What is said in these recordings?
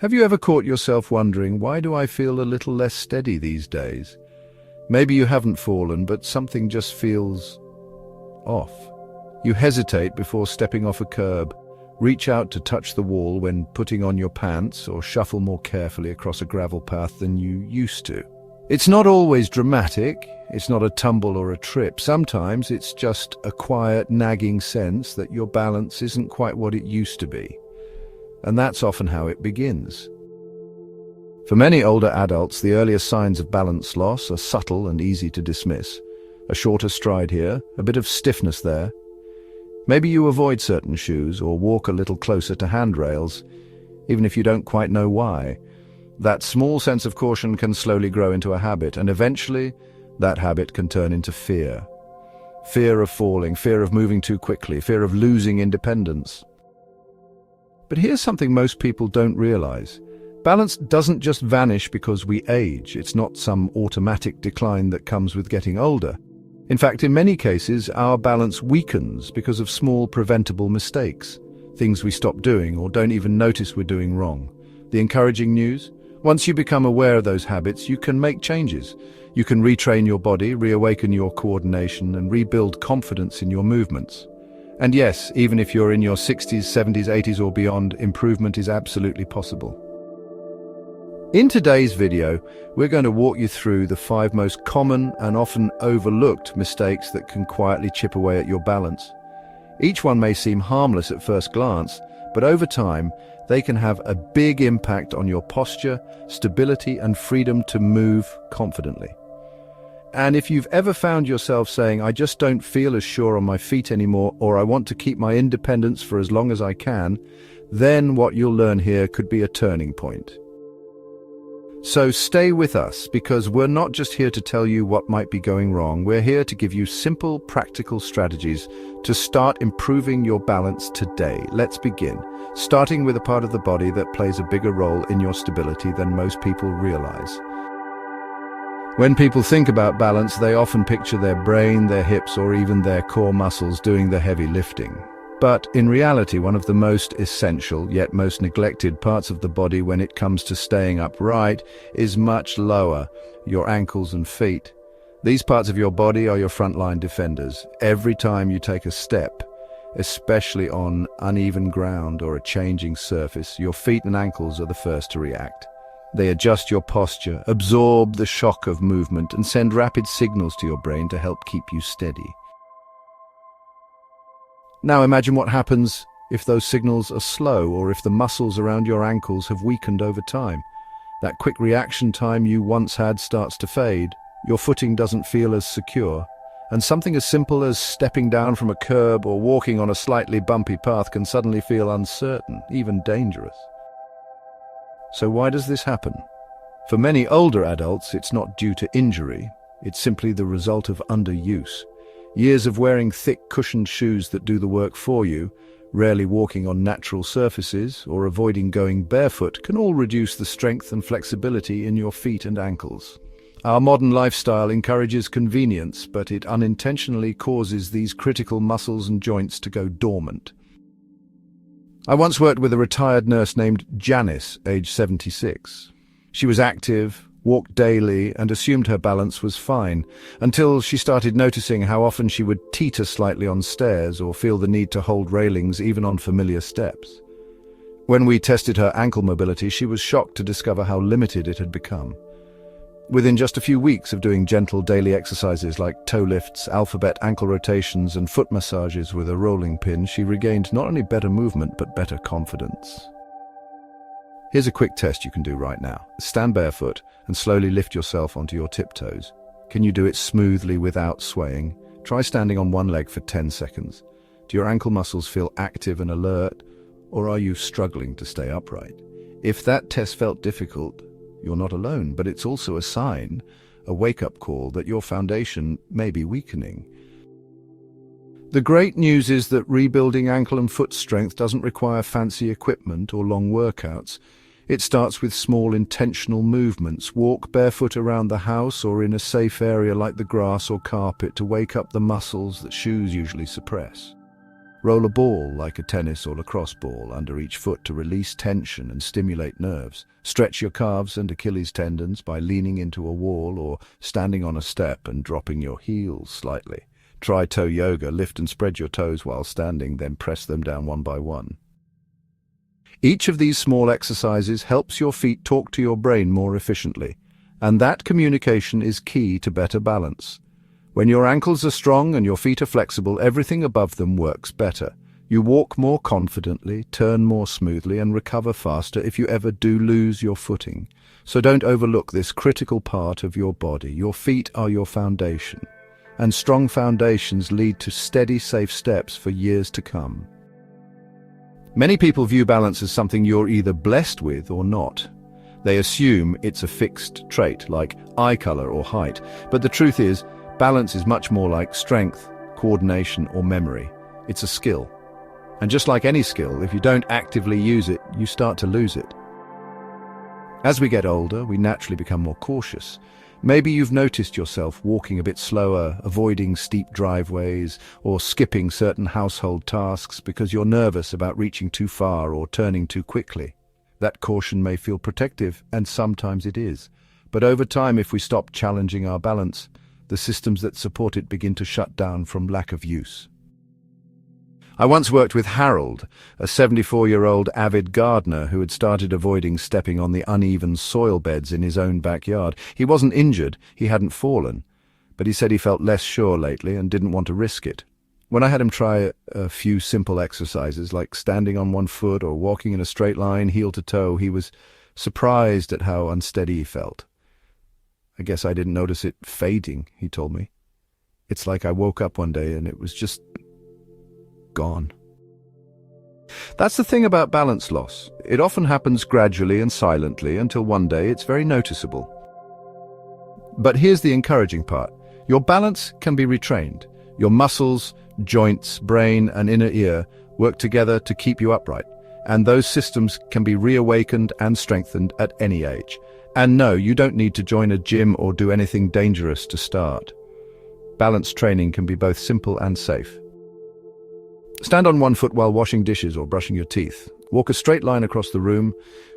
Have you ever caught yourself wondering, why do I feel a little less steady these days? Maybe you haven't fallen, but something just feels off. You hesitate before stepping off a curb, reach out to touch the wall when putting on your pants, or shuffle more carefully across a gravel path than you used to. It's not always dramatic, it's not a tumble or a trip. Sometimes it's just a quiet, nagging sense that your balance isn't quite what it used to be. And that's often how it begins. For many older adults, the earliest signs of balance loss are subtle and easy to dismiss. A shorter stride here, a bit of stiffness there. Maybe you avoid certain shoes or walk a little closer to handrails, even if you don't quite know why. That small sense of caution can slowly grow into a habit, and eventually that habit can turn into fear. Fear of falling, fear of moving too quickly, fear of losing independence. But here's something most people don't realize. Balance doesn't just vanish because we age. It's not some automatic decline that comes with getting older. In fact, in many cases, our balance weakens because of small preventable mistakes, things we stop doing or don't even notice we're doing wrong. The encouraging news? Once you become aware of those habits, you can make changes. You can retrain your body, reawaken your coordination, and rebuild confidence in your movements. And yes, even if you're in your 60s, 70s, 80s or beyond, improvement is absolutely possible. In today's video, we're going to walk you through the 5 most common and often overlooked mistakes that can quietly chip away at your balance. Each one may seem harmless at first glance, but over time, they can have a big impact on your posture, stability, and freedom to move confidently. And if you've ever found yourself saying, I just don't feel as sure on my feet anymore, or I want to keep my independence for as long as I can, then what you'll learn here could be a turning point. So stay with us, because we're not just here to tell you what might be going wrong. We're here to give you simple, practical strategies to start improving your balance today. Let's begin, starting with a part of the body that plays a bigger role in your stability than most people realize. When people think about balance, they often picture their brain, their hips, or even their core muscles doing the heavy lifting. But in reality, one of the most essential, yet most neglected parts of the body when it comes to staying upright is much lower, your ankles and feet. These parts of your body are your frontline defenders. Every time you take a step, especially on uneven ground or a changing surface, your feet and ankles are the first to react. They adjust your posture, absorb the shock of movement, and send rapid signals to your brain to help keep you steady. Now imagine what happens if those signals are slow, or if the muscles around your ankles have weakened over time. That quick reaction time you once had starts to fade, your footing doesn't feel as secure, and something as simple as stepping down from a curb or walking on a slightly bumpy path can suddenly feel uncertain, even dangerous. So why does this happen? For many older adults, it's not due to injury, it's simply the result of underuse. Years of wearing thick, cushioned shoes that do the work for you, rarely walking on natural surfaces, or avoiding going barefoot can all reduce the strength and flexibility in your feet and ankles. Our modern lifestyle encourages convenience, but it unintentionally causes these critical muscles and joints to go dormant. I once worked with a retired nurse named Janice, aged 76. She was active, walked daily, and assumed her balance was fine, until she started noticing how often she would teeter slightly on stairs or feel the need to hold railings even on familiar steps. When we tested her ankle mobility, she was shocked to discover how limited it had become. Within just a few weeks of doing gentle daily exercises like toe lifts, alphabet ankle rotations, and foot massages with a rolling pin, she regained not only better movement but better confidence. Here's a quick test you can do right now. Stand barefoot and slowly lift yourself onto your tiptoes. Can you do it smoothly without swaying? Try standing on one leg for 10 seconds. Do your ankle muscles feel active and alert, or are you struggling to stay upright? If that test felt difficult, you're not alone, but it's also a sign, a wake-up call that your foundation may be weakening. The great news is that rebuilding ankle and foot strength doesn't require fancy equipment or long workouts. It starts with small intentional movements. Walk barefoot around the house or in a safe area like the grass or carpet to wake up the muscles that shoes usually suppress. Roll a ball like a tennis or lacrosse ball under each foot to release tension and stimulate nerves. Stretch your calves and Achilles tendons by leaning into a wall or standing on a step and dropping your heels slightly. Try toe yoga. Lift and spread your toes while standing, then press them down one by one. Each of these small exercises helps your feet talk to your brain more efficiently, and that communication is key to better balance. When your ankles are strong and your feet are flexible, everything above them works better. You walk more confidently, turn more smoothly, and recover faster if you ever do lose your footing. So don't overlook this critical part of your body. Your feet are your foundation, and strong foundations lead to steady, safe steps for years to come. Many people view balance as something you're either blessed with or not. They assume it's a fixed trait, like eye color or height. But the truth is, balance is much more like strength, coordination, or memory. It's a skill. And just like any skill, if you don't actively use it, you start to lose it. As we get older, we naturally become more cautious. Maybe you've noticed yourself walking a bit slower, avoiding steep driveways, or skipping certain household tasks because you're nervous about reaching too far or turning too quickly. That caution may feel protective, and sometimes it is. But over time, if we stop challenging our balance, the systems that support it begin to shut down from lack of use. I once worked with Harold, a 74-year-old avid gardener who had started avoiding stepping on the uneven soil beds in his own backyard. He wasn't injured, he hadn't fallen, but he said he felt less sure lately and didn't want to risk it. When I had him try a few simple exercises like standing on one foot or walking in a straight line, heel to toe, he was surprised at how unsteady he felt. I guess I didn't notice it fading, he told me. It's like I woke up one day and it was just gone. That's the thing about balance loss. It often happens gradually and silently until one day it's very noticeable. But here's the encouraging part. Your balance can be retrained. Your muscles, joints, brain, and inner ear work together to keep you upright. And those systems can be reawakened and strengthened at any age. And no, you don't need to join a gym or do anything dangerous to start. Balance training can be both simple and safe. Stand on one foot while washing dishes or brushing your teeth. Walk a straight line across the room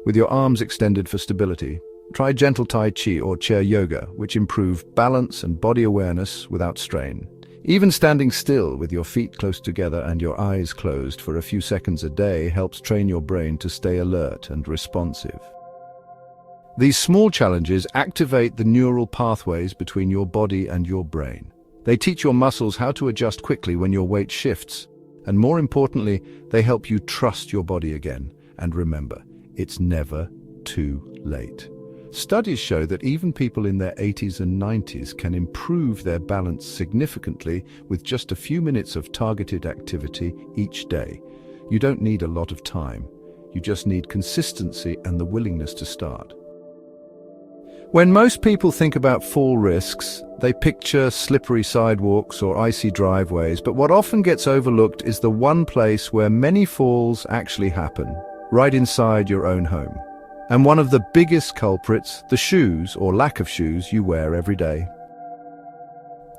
with your arms extended for stability. Try gentle Tai Chi or chair yoga, which improve balance and body awareness without strain. Even standing still with your feet close together and your eyes closed for a few seconds a day helps train your brain to stay alert and responsive. These small challenges activate the neural pathways between your body and your brain. They teach your muscles how to adjust quickly when your weight shifts, and more importantly, they help you trust your body again. And remember, it's never too late. Studies show that even people in their 80s and 90s can improve their balance significantly with just a few minutes of targeted activity each day. You don't need a lot of time. You just need consistency and the willingness to start. When most people think about fall risks, they picture slippery sidewalks or icy driveways, but what often gets overlooked is the one place where many falls actually happen, right inside your own home. And one of the biggest culprits, the shoes or lack of shoes you wear every day.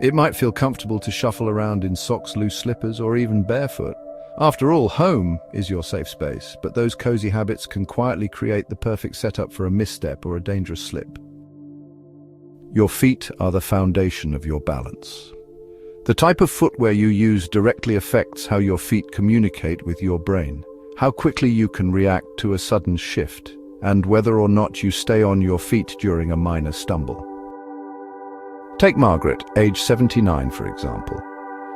It might feel comfortable to shuffle around in socks, loose slippers, or even barefoot. After all, home is your safe space, but those cozy habits can quietly create the perfect setup for a misstep or a dangerous slip. Your feet are the foundation of your balance. The type of footwear you use directly affects how your feet communicate with your brain, how quickly you can react to a sudden shift, and whether or not you stay on your feet during a minor stumble. Take Margaret, age 79, for example.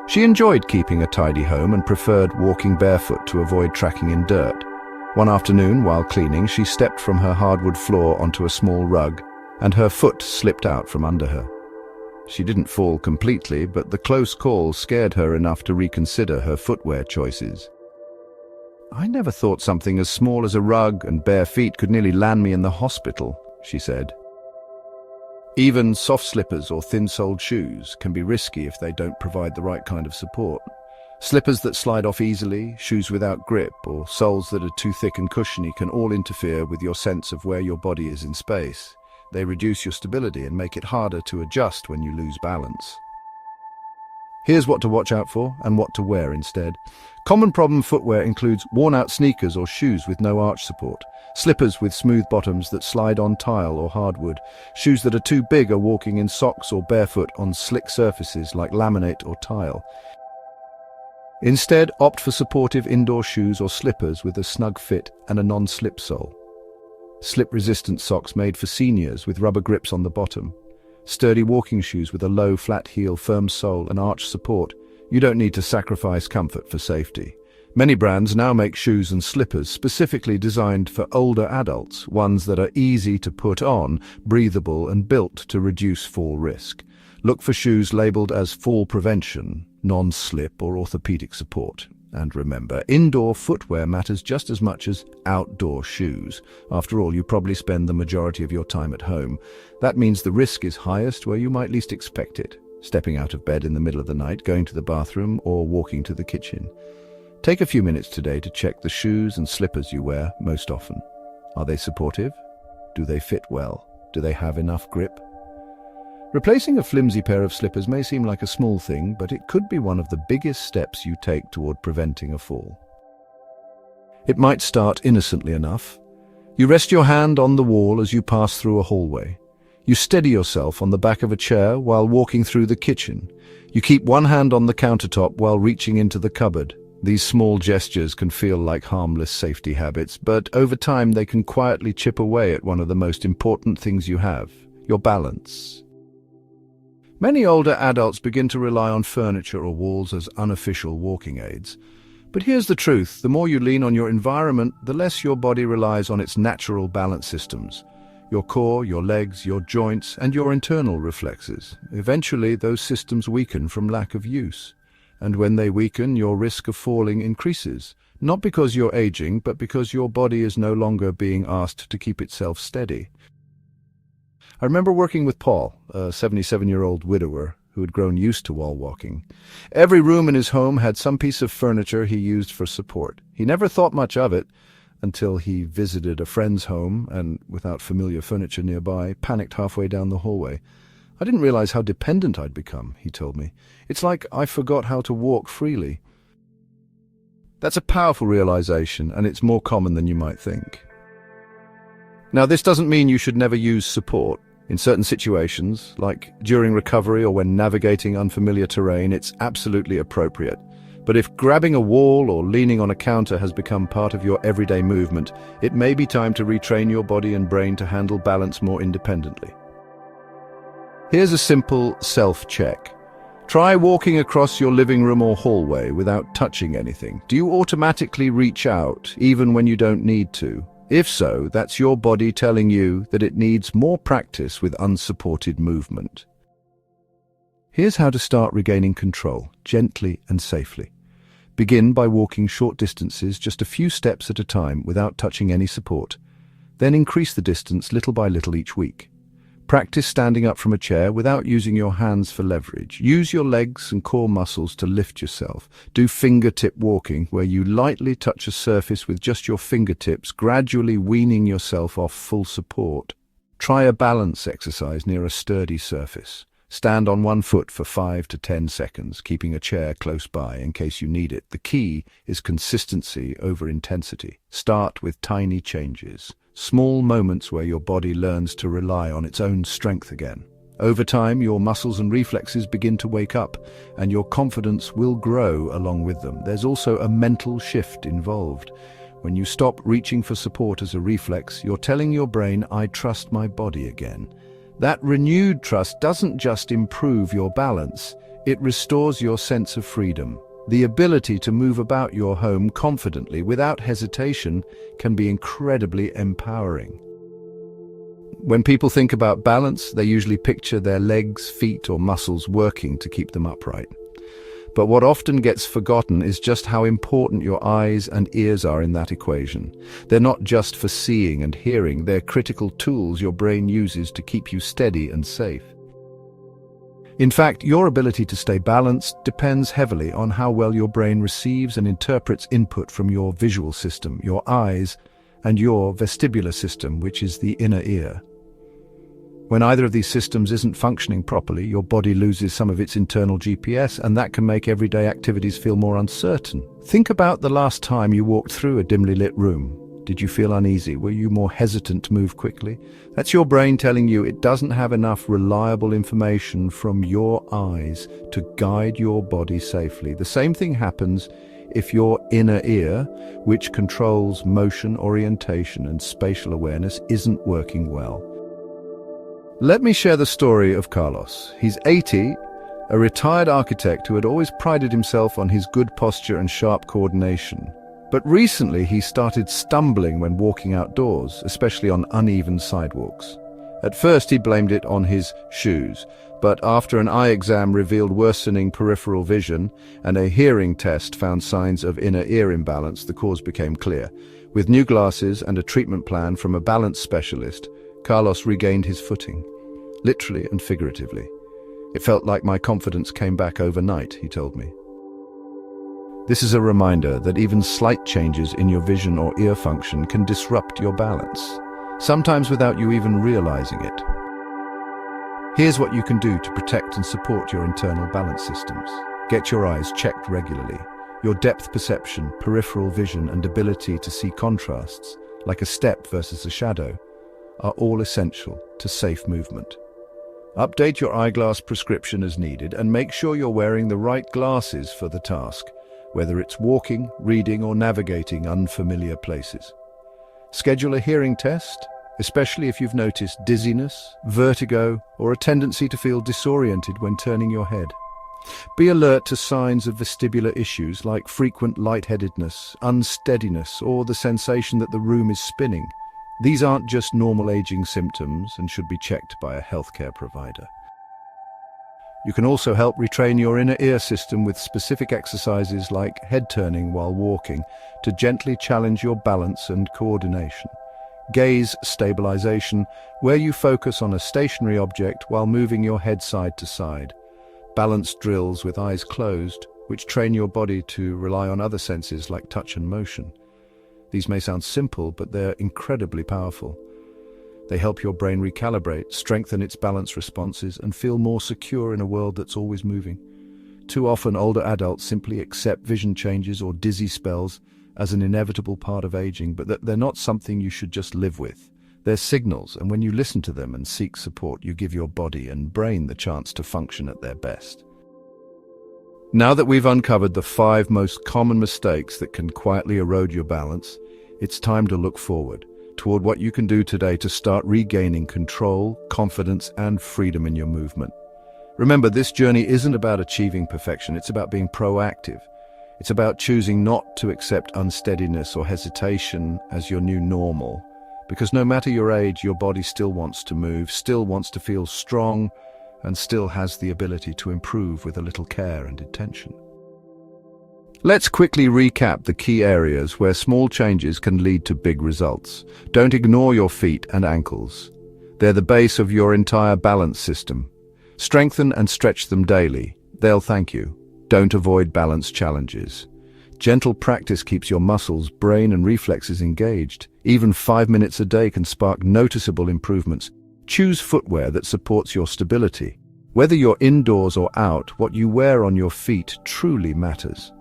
She enjoyed keeping a tidy home and preferred walking barefoot to avoid tracking in dirt. One afternoon, while cleaning, she stepped from her hardwood floor onto a small rug, and her foot slipped out from under her. She didn't fall completely, but the close call scared her enough to reconsider her footwear choices. "I never thought something as small as a rug and bare feet could nearly land me in the hospital," she said. Even soft slippers or thin-soled shoes can be risky if they don't provide the right kind of support. Slippers that slide off easily, shoes without grip, or soles that are too thick and cushiony can all interfere with your sense of where your body is in space. They reduce your stability and make it harder to adjust when you lose balance. Here's what to watch out for and what to wear instead. Common problem footwear includes worn-out sneakers or shoes with no arch support, slippers with smooth bottoms that slide on tile or hardwood, shoes that are too big or walking in socks or barefoot on slick surfaces like laminate or tile. Instead, opt for supportive indoor shoes or slippers with a snug fit and a non-slip sole. Slip-resistant socks made for seniors with rubber grips on the bottom. Sturdy walking shoes with a low, flat heel, firm sole and arch support. You don't need to sacrifice comfort for safety. Many brands now make shoes and slippers specifically designed for older adults, ones that are easy to put on, breathable and built to reduce fall risk. Look for shoes labeled as fall prevention, non-slip or orthopedic support. And remember, indoor footwear matters just as much as outdoor shoes. After all, you probably spend the majority of your time at home. That means the risk is highest where you might least expect it. Stepping out of bed in the middle of the night, going to the bathroom, or walking to the kitchen. Take a few minutes today to check the shoes and slippers you wear most often. Are they supportive? Do they fit well? Do they have enough grip? Replacing a flimsy pair of slippers may seem like a small thing, but it could be one of the biggest steps you take toward preventing a fall. It might start innocently enough. You rest your hand on the wall as you pass through a hallway. You steady yourself on the back of a chair while walking through the kitchen. You keep one hand on the countertop while reaching into the cupboard. These small gestures can feel like harmless safety habits, but over time they can quietly chip away at one of the most important things you have, your balance. Many older adults begin to rely on furniture or walls as unofficial walking aids. But here's the truth, the more you lean on your environment, the less your body relies on its natural balance systems. Your core, your legs, your joints, and your internal reflexes. Eventually, those systems weaken from lack of use. And when they weaken, your risk of falling increases. Not because you're aging, but because your body is no longer being asked to keep itself steady. I remember working with Paul, a 77-year-old widower who had grown used to wall walking. Every room in his home had some piece of furniture he used for support. He never thought much of it until he visited a friend's home and, without familiar furniture nearby, panicked halfway down the hallway. I didn't realize how dependent I'd become, he told me. It's like I forgot how to walk freely. That's a powerful realization, and it's more common than you might think. Now, this doesn't mean you should never use support. In certain situations, like during recovery or when navigating unfamiliar terrain, it's absolutely appropriate. But if grabbing a wall or leaning on a counter has become part of your everyday movement, it may be time to retrain your body and brain to handle balance more independently. Here's a simple self-check. Try walking across your living room or hallway without touching anything. Do you automatically reach out, even when you don't need to? If so, that's your body telling you that it needs more practice with unsupported movement. Here's how to start regaining control, gently and safely. Begin by walking short distances, just a few steps at a time without touching any support. Then increase the distance little by little each week. Practice standing up from a chair without using your hands for leverage. Use your legs and core muscles to lift yourself. Do fingertip walking, where you lightly touch a surface with just your fingertips, gradually weaning yourself off full support. Try a balance exercise near a sturdy surface. Stand on one foot for 5 to 10 seconds, keeping a chair close by in case you need it. The key is consistency over intensity. Start with tiny changes. Small moments where your body learns to rely on its own strength again. Over time, your muscles and reflexes begin to wake up, and your confidence will grow along with them. There's also a mental shift involved. When you stop reaching for support as a reflex, you're telling your brain, I trust my body again. That renewed trust doesn't just improve your balance, it restores your sense of freedom. The ability to move about your home confidently without hesitation can be incredibly empowering. When people think about balance, they usually picture their legs, feet, or muscles working to keep them upright. But what often gets forgotten is just how important your eyes and ears are in that equation. They're not just for seeing and hearing, they're critical tools your brain uses to keep you steady and safe. In fact, your ability to stay balanced depends heavily on how well your brain receives and interprets input from your visual system, your eyes, and your vestibular system, which is the inner ear. When either of these systems isn't functioning properly, your body loses some of its internal GPS, and that can make everyday activities feel more uncertain. Think about the last time you walked through a dimly lit room. Did you feel uneasy? Were you more hesitant to move quickly? That's your brain telling you it doesn't have enough reliable information from your eyes to guide your body safely. The same thing happens if your inner ear, which controls motion, orientation, and spatial awareness, isn't working well. Let me share the story of Carlos. He's 80, a retired architect who had always prided himself on his good posture and sharp coordination. But recently he started stumbling when walking outdoors, especially on uneven sidewalks. At first he blamed it on his shoes, but after an eye exam revealed worsening peripheral vision and a hearing test found signs of inner ear imbalance, the cause became clear. With new glasses and a treatment plan from a balance specialist, Carlos regained his footing, literally and figuratively. It felt like my confidence came back overnight, he told me. This is a reminder that even slight changes in your vision or ear function can disrupt your balance, sometimes without you even realizing it. Here's what you can do to protect and support your internal balance systems. Get your eyes checked regularly. Your depth perception, peripheral vision, and ability to see contrasts, like a step versus a shadow, are all essential to safe movement. Update your eyeglass prescription as needed and make sure you're wearing the right glasses for the task, whether it's walking, reading, or navigating unfamiliar places. Schedule a hearing test, especially if you've noticed dizziness, vertigo, or a tendency to feel disoriented when turning your head. Be alert to signs of vestibular issues like frequent lightheadedness, unsteadiness, or the sensation that the room is spinning. These aren't just normal aging symptoms and should be checked by a healthcare provider. You can also help retrain your inner ear system with specific exercises like head turning while walking to gently challenge your balance and coordination. Gaze stabilization, where you focus on a stationary object while moving your head side to side. Balance drills with eyes closed, which train your body to rely on other senses like touch and motion. These may sound simple, but they're incredibly powerful. They help your brain recalibrate, strengthen its balance responses, and feel more secure in a world that's always moving. Too often, older adults simply accept vision changes or dizzy spells as an inevitable part of aging, but they're not something you should just live with. They're signals, and when you listen to them and seek support, you give your body and brain the chance to function at their best. Now that we've uncovered the 5 most common mistakes that can quietly erode your balance, it's time to look forward toward what you can do today to start regaining control, confidence, and freedom in your movement. Remember, this journey isn't about achieving perfection, it's about being proactive. It's about choosing not to accept unsteadiness or hesitation as your new normal. Because no matter your age, your body still wants to move, still wants to feel strong, and still has the ability to improve with a little care and attention. Let's quickly recap the key areas where small changes can lead to big results. Don't ignore your feet and ankles. They're the base of your entire balance system. Strengthen and stretch them daily. They'll thank you. Don't avoid balance challenges. Gentle practice keeps your muscles, brain, and reflexes engaged. Even 5 minutes a day can spark noticeable improvements. Choose footwear that supports your stability. Whether you're indoors or out, what you wear on your feet truly matters.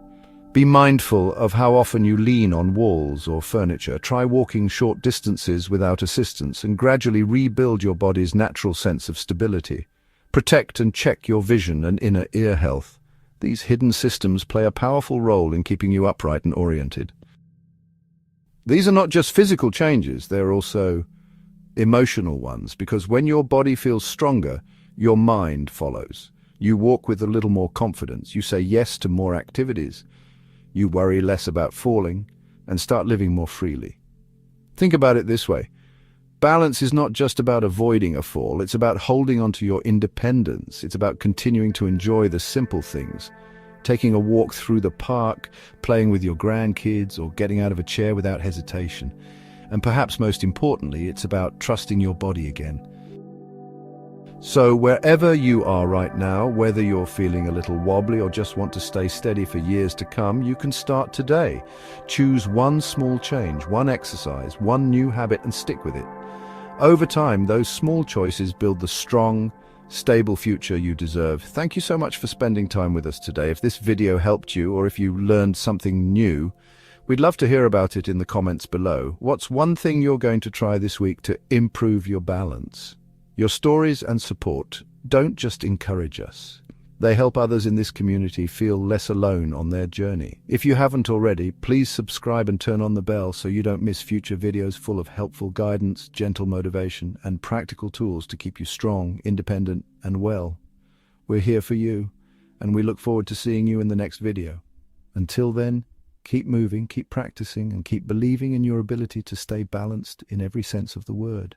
Be mindful of how often you lean on walls or furniture. Try walking short distances without assistance and gradually rebuild your body's natural sense of stability. Protect and check your vision and inner ear health. These hidden systems play a powerful role in keeping you upright and oriented. These are not just physical changes, they're also emotional ones, because when your body feels stronger, your mind follows. You walk with a little more confidence, you say yes to more activities, you worry less about falling, and start living more freely. Think about it this way. Balance is not just about avoiding a fall, it's about holding on to your independence. It's about continuing to enjoy the simple things. Taking a walk through the park, playing with your grandkids, or getting out of a chair without hesitation. And perhaps most importantly, it's about trusting your body again. So wherever you are right now, whether you're feeling a little wobbly or just want to stay steady for years to come, you can start today. Choose one small change, one exercise, one new habit, and stick with it. Over time, those small choices build the strong, stable future you deserve. Thank you so much for spending time with us today. If this video helped you or if you learned something new, we'd love to hear about it in the comments below. What's one thing you're going to try this week to improve your balance? Your stories and support don't just encourage us. They help others in this community feel less alone on their journey. If you haven't already, please subscribe and turn on the bell so you don't miss future videos full of helpful guidance, gentle motivation, and practical tools to keep you strong, independent, and well. We're here for you, and we look forward to seeing you in the next video. Until then, keep moving, keep practicing, and keep believing in your ability to stay balanced in every sense of the word.